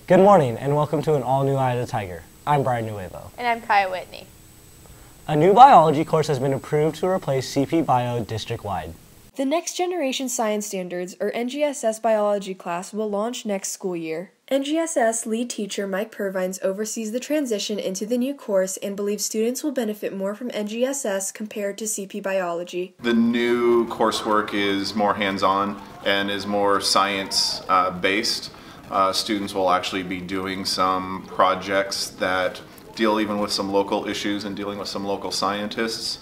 Good morning and welcome to an all-new Eye of the Tiger. I'm Brian Nuevo. And I'm Kaya Whitney. A new biology course has been approved to replace CP Bio district-wide. The Next Generation Science Standards, or NGSS biology class, will launch next school year. NGSS lead teacher Mike Purvines oversees the transition into the new course and believes students will benefit more from NGSS compared to CP biology. The new coursework is more hands-on and is more science-based. Students will actually be doing some projects that deal even with some local issues and dealing with some local scientists.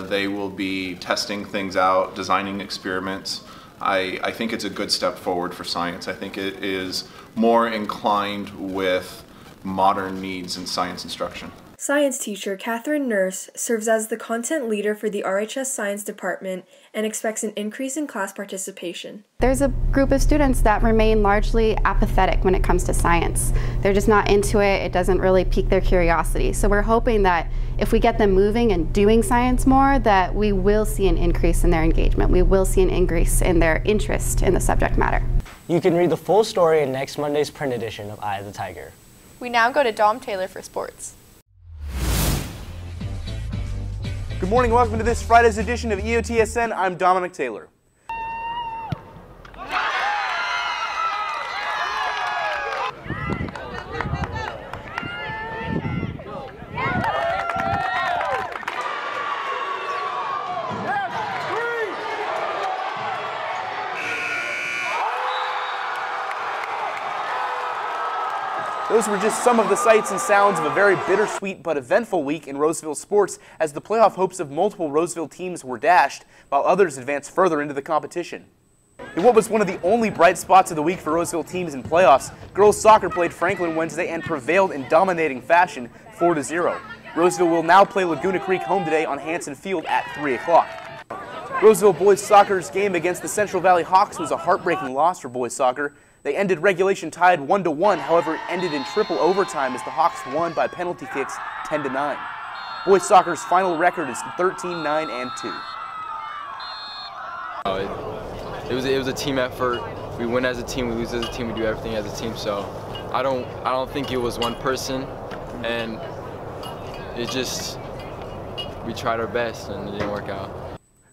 They will be testing things out, designing experiments. I think it's a good step forward for science. I think it is more inclined with modern needs in science instruction. Science teacher Catherine Nurse serves as the content leader for the RHS Science Department and expects an increase in class participation. There's a group of students that remain largely apathetic when it comes to science. They're just not into it. It doesn't really pique their curiosity. So we're hoping that if we get them moving and doing science more, that we will see an increase in their engagement. We will see an increase in their interest in the subject matter. You can read the full story in next Monday's print edition of Eye of the Tiger. We now go to Dom Taylor for sports. Good morning and welcome to this Friday's edition of EOTSN. I'm Dominic Taylor. Those were just some of the sights and sounds of a very bittersweet but eventful week in Roseville sports as the playoff hopes of multiple Roseville teams were dashed, while others advanced further into the competition. In what was one of the only bright spots of the week for Roseville teams in playoffs, girls soccer played Franklin Wednesday and prevailed in dominating fashion 4-0. Roseville will now play Laguna Creek home today on Hanson Field at 3 o'clock. Roseville boys soccer's game against the Central Valley Hawks was a heartbreaking loss for boys soccer. They ended regulation tied 1-1, however it ended in triple overtime as the Hawks won by penalty kicks 10-9. Boys soccer's final record is 13-9-2. It was a team effort. We win as a team, we lose as a team, we do everything as a team. So I don't think it was one person, and it just, we tried our best and it didn't work out.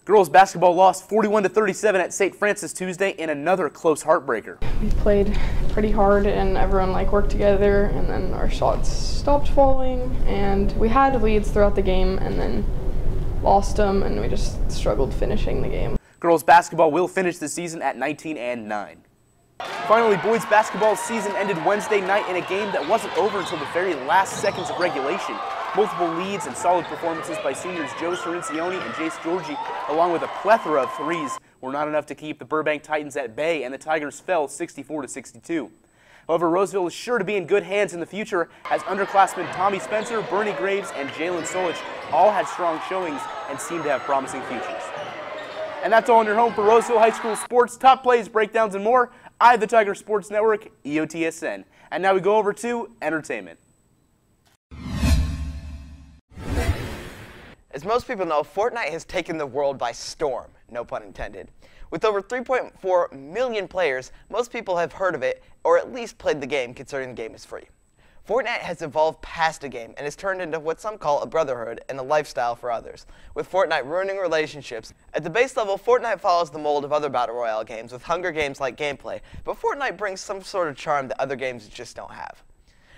Girls basketball lost 41-37 at St. Francis Tuesday in another close heartbreaker. We played pretty hard and everyone worked together, and then our shots stopped falling and we had leads throughout the game and then lost them, and we just struggled finishing the game. Girls basketball will finish the season at 19-9. Finally, boys basketball season ended Wednesday night in a game that wasn't over until the very last seconds of regulation. Multiple leads and solid performances by seniors Joe Cirincione and Jace Georgie, along with a plethora of threes, were not enough to keep the Burbank Titans at bay, and the Tigers fell 64-62. However, Roseville is sure to be in good hands in the future, as underclassmen Tommy Spencer, Bernie Graves, and Jalen Solich all had strong showings and seem to have promising futures. And that's all on your home for Roseville High School sports, top plays, breakdowns, and more. Eye of the Tiger Sports Network, EOTSN. And now we go over to entertainment. As most people know, Fortnite has taken the world by storm, no pun intended. With over 3.4 million players, most people have heard of it or at least played the game, considering the game is free. Fortnite has evolved past a game and has turned into what some call a brotherhood and a lifestyle for others, with Fortnite ruining relationships. At the base level, Fortnite follows the mold of other Battle Royale games with Hunger Games-like gameplay, but Fortnite brings some sort of charm that other games just don't have.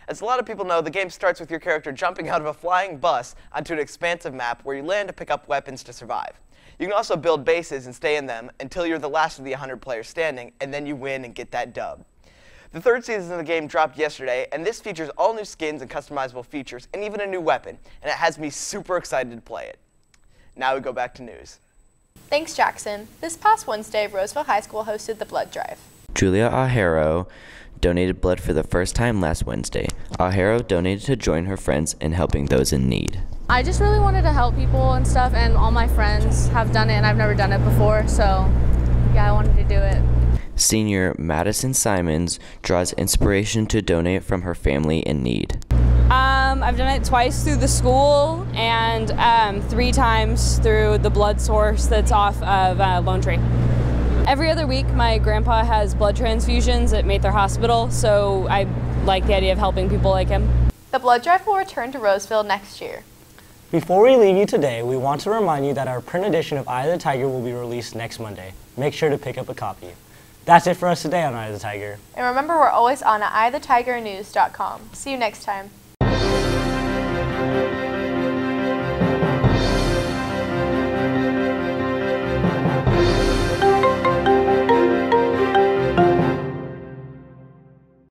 As a lot of people know, the game starts with your character jumping out of a flying bus onto an expansive map where you land to pick up weapons to survive. You can also build bases and stay in them until you're the last of the 100 players standing, and then you win and get that dub. The third season of the game dropped yesterday, and this features all new skins and customizable features, and even a new weapon, and it has me super excited to play it. Now we go back to news. Thanks, Jackson. This past Wednesday, Roseville High School hosted the blood drive. Julia Ahero donated blood for the first time last Wednesday. Ahero donated to join her friends in helping those in need. I just really wanted to help people and stuff, and all my friends have done it, and I've never done it before, so yeah, I wanted to do it. Senior Madison Simons draws inspiration to donate from her family in need. I've done it twice through the school and 3 times through the blood source that's off of Lone Tree. Every other week, my grandpa has blood transfusions at Mather Hospital, so I like the idea of helping people like him. The blood drive will return to Roseville next year. Before we leave you today, we want to remind you that our print edition of Eye of the Tiger will be released next Monday. Make sure to pick up a copy. That's it for us today on Eye of the Tiger. And remember, we're always on at eyeofthetigernews.com. See you next time.